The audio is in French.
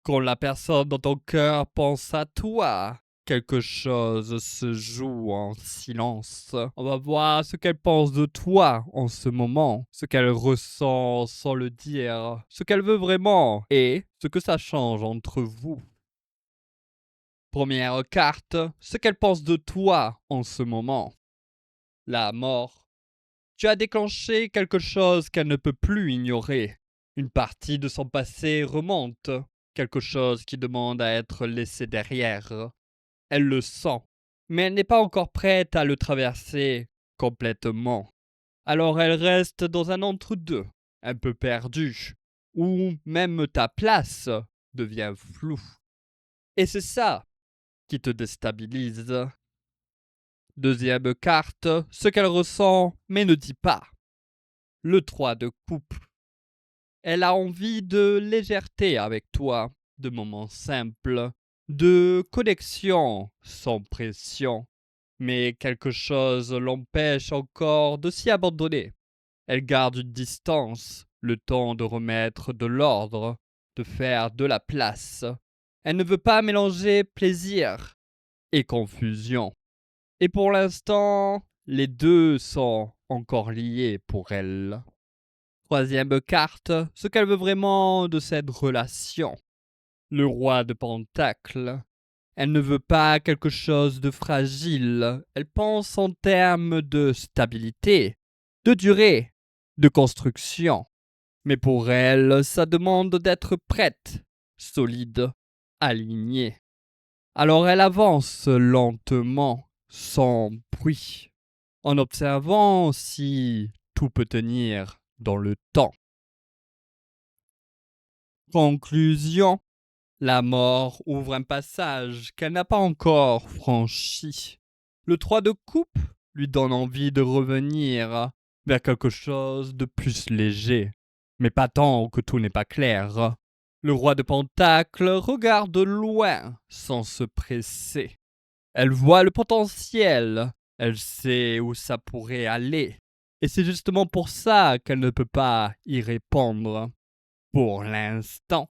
Quand la personne dans ton cœur pense à toi, quelque chose se joue en silence. On va voir ce qu'elle pense de toi en ce moment, ce qu'elle ressent sans le dire, ce qu'elle veut vraiment et ce que ça change entre vous. Première carte, ce qu'elle pense de toi en ce moment. La mort. Tu as déclenché quelque chose qu'elle ne peut plus ignorer. Une partie de son passé remonte, quelque chose qui demande à être laissé derrière. Elle le sent, mais elle n'est pas encore prête à le traverser complètement. Alors elle reste dans un entre-deux, un peu perdue, où même ta place devient floue. Et c'est ça qui te déstabilise. Deuxième carte, ce qu'elle ressent mais ne dit pas. Le 3 de coupe. Elle a envie de légèreté avec toi, de moments simples, de connexion sans pression. Mais quelque chose l'empêche encore de s'y abandonner. Elle garde une distance, le temps de remettre de l'ordre, de faire de la place. Elle ne veut pas mélanger plaisir et confusion. Et pour l'instant, les deux sont encore liés pour elle. Troisième carte, ce qu'elle veut vraiment de cette relation. Le roi de Pentacles. Elle ne veut pas quelque chose de fragile. Elle pense en termes de stabilité, de durée, de construction. Mais pour elle, ça demande d'être prête, solide, alignée. Alors elle avance lentement, sans bruit, en observant si tout peut tenir dans le temps. Conclusion. La mort ouvre un passage qu'elle n'a pas encore franchi. Le 3 de coupe lui donne envie de revenir vers quelque chose de plus léger, mais pas tant que tout n'est pas clair. Le roi de Pentacles regarde loin sans se presser. Elle voit le potentiel, elle sait où ça pourrait aller, et c'est justement pour ça qu'elle ne peut pas y répondre. Pour l'instant.